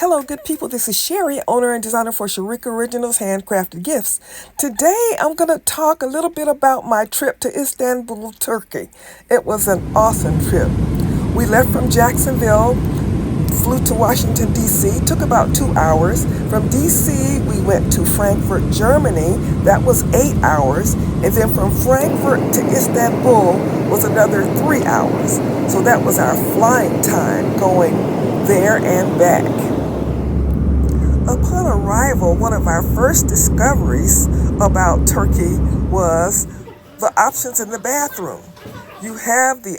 Hello, good people. This is Sherry, owner and designer for Sharika Originals Handcrafted Gifts. Today, I'm going to talk a little bit about my trip to Istanbul, Turkey. It was an awesome trip. We left from Jacksonville, flew to Washington, D.C., took about 2 hours. From D.C., we went to Frankfurt, Germany. That was 8 hours. And then from Frankfurt to Istanbul was another 3 hours. So that was our flying time going there and back. Upon arrival, one of our first discoveries about Turkey was the options in the bathroom. You have the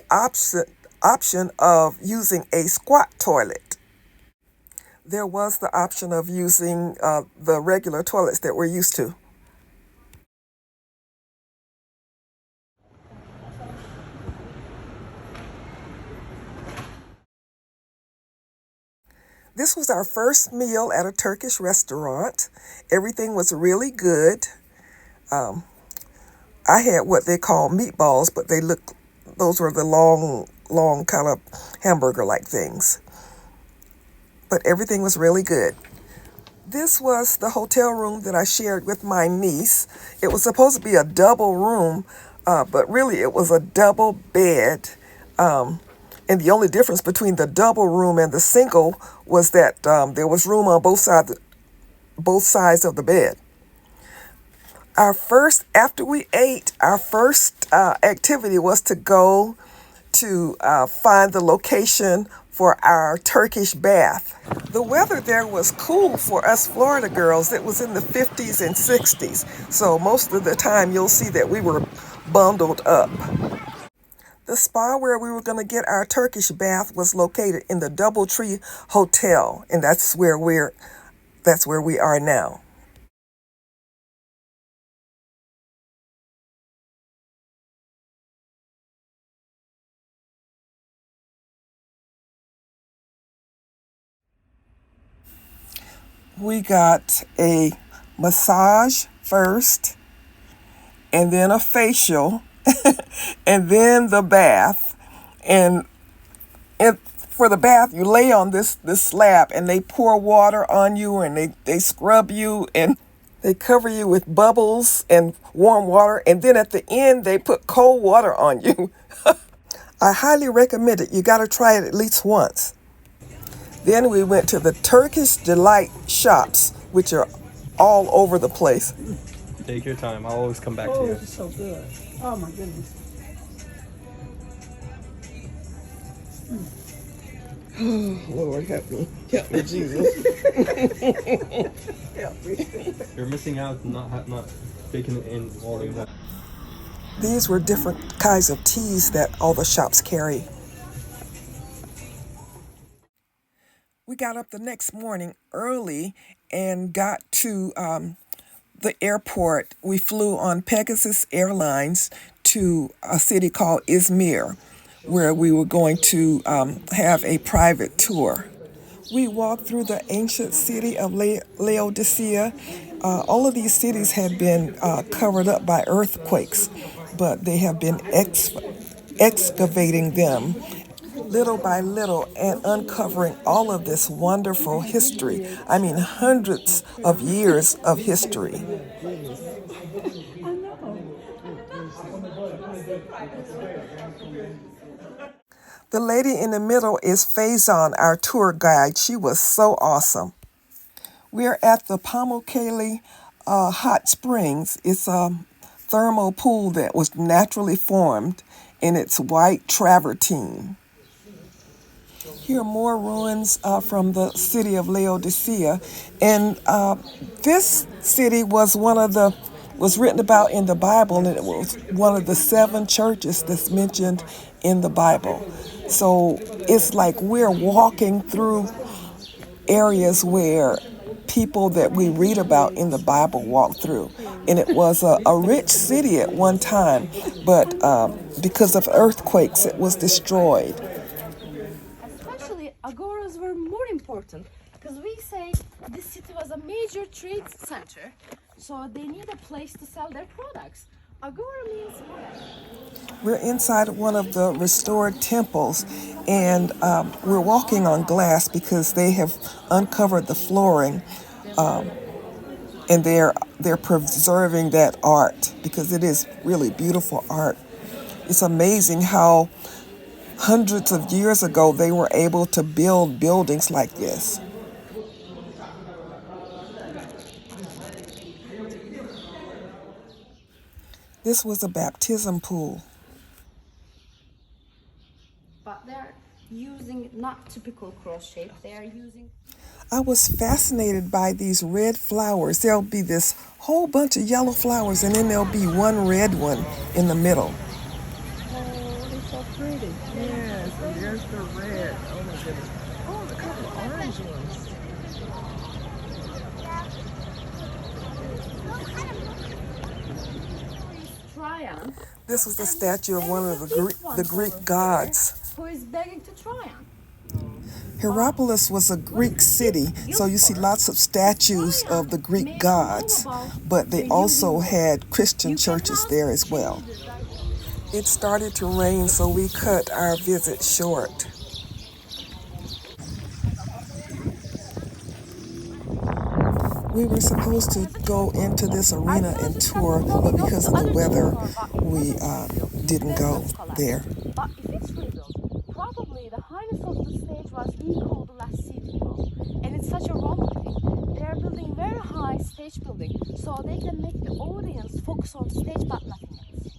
option of using a squat toilet. There was the option of using the regular toilets that we're used to. This was our first meal at a Turkish restaurant. Everything was really good. I had what they call meatballs, but those were the long kind of hamburger-like things. But everything was really good. This was the hotel room that I shared with my niece. It was supposed to be a double room, but really it was a double bed. And the only difference between the double room and the single was that there was room on both sides of the bed. After we ate, our first activity was to go to find the location for our Turkish bath. The weather there was cool for us Florida girls. It was in the 50s and 60s. So most of the time you'll see that we were bundled up. The spa where we were going to get our Turkish bath was located in the DoubleTree Hotel, and that's where we are now. We got a massage first, and then a facial, and then the bath. And for the bath, you lay on this slab, and they pour water on you, and they scrub you, and they cover you with bubbles and warm water. And then at the end, they put cold water on you. I highly recommend it. You got to try it at least once. Then we went to the Turkish Delight shops, which are all over the place. Take your time. I'll always come back to you. This is so good. Oh my goodness. Lord, help me, Jesus. Help me. You're missing out not taking it in all the way. These were different kinds of teas that all the shops carry. We got up the next morning early and got to the airport. We flew on Pegasus Airlines to a city called Izmir, where we were going to have a private tour. We walked through the ancient city of Laodicea. All of these cities had been covered up by earthquakes, but they have been excavating them little by little and uncovering all of this wonderful history. I mean, hundreds of years of history. The lady in the middle is Faison, our tour guide. She was so awesome. We're at the Pomocli hot springs. It's a thermal pool that was naturally formed in its white travertine. Here are more ruins from the city of Laodicea, and this city was was written about in the Bible, and it was one of the 7 churches that's mentioned in the Bible. So it's like we're walking through areas where people that we read about in the Bible walk through, and it was a rich city at one time, but because of earthquakes, it was destroyed. Agoras were more important because we say this city was a major trade center, so they need a place to sell their products. Agora means what? We're inside one of the restored temples, and we're walking on glass because they have uncovered the flooring, and they're preserving that art because it is really beautiful art. It's amazing how hundreds of years ago they were able to build buildings like this. This was a baptism pool. But they're using not typical cross shape. They are using. I was fascinated by these red flowers. There'll be this whole bunch of yellow flowers, and then there'll be one red one in the middle. Oh, it's so pretty. Yes, and there's the red. Oh my goodness. Oh, look at the orange ones. Tryon. This was a statue of one of the Greek gods. Who is begging to Tryon? Hierapolis was a Greek city, so you see lots of statues of the Greek gods, but they also had Christian churches there as well. It started to rain, so we cut our visit short. We were supposed to go into this arena and tour, but because of the weather, we didn't go there. But if it's rebuilt, probably the highness of the stage was equal to last seating row. And it's such a wrong thing. They're building very high stage building so they can make the audience focus on stage but nothing else.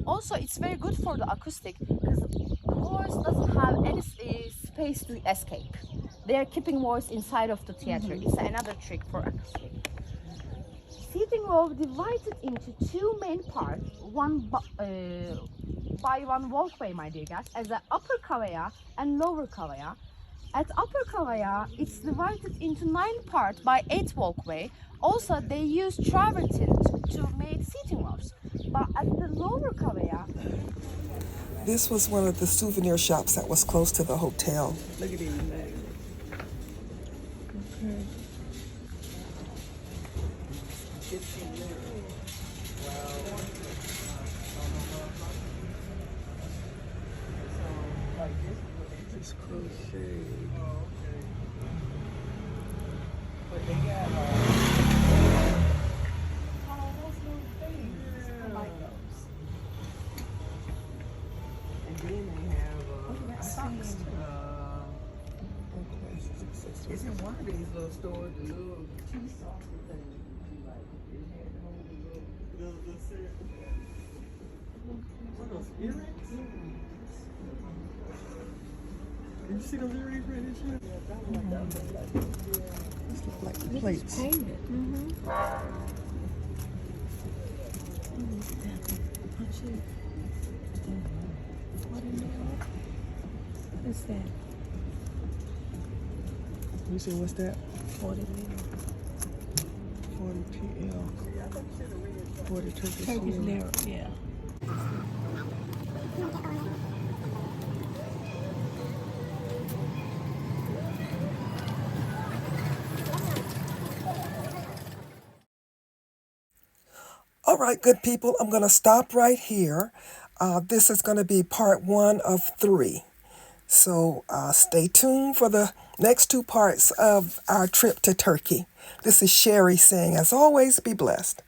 Also, it's very good for the acoustic because the voice doesn't have any space to escape. They are keeping voice inside of the theater. It's another trick for acoustic. Seating row divided into two main parts, one by one walkway, my dear guests, as an upper cavea and lower cavea. At upper cavea, it's divided into 9 parts by 8 walkway. Also, they use travertine to make seating rows. But at the lower cavea, This was one of the souvenir shops that was close to the hotel. Look at these magnets. Okay. It's crochet. But they got those little things. I like those. And then they have socks. It's in one of these little stores, the little tea sauce thing. Like, it had the whole little. What are those earrings? Did you see those earrings right here? These look like the plates. Painted. What is that? You see what's that? 40 lira. 40 PL. 40 Turkish Turkish lira. lira, yeah. All right, good people, I'm going to stop right here. This is going to be part 1 of 3. So stay tuned for the next 2 parts of our trip to Turkey. This is Sherry saying, as always, be blessed.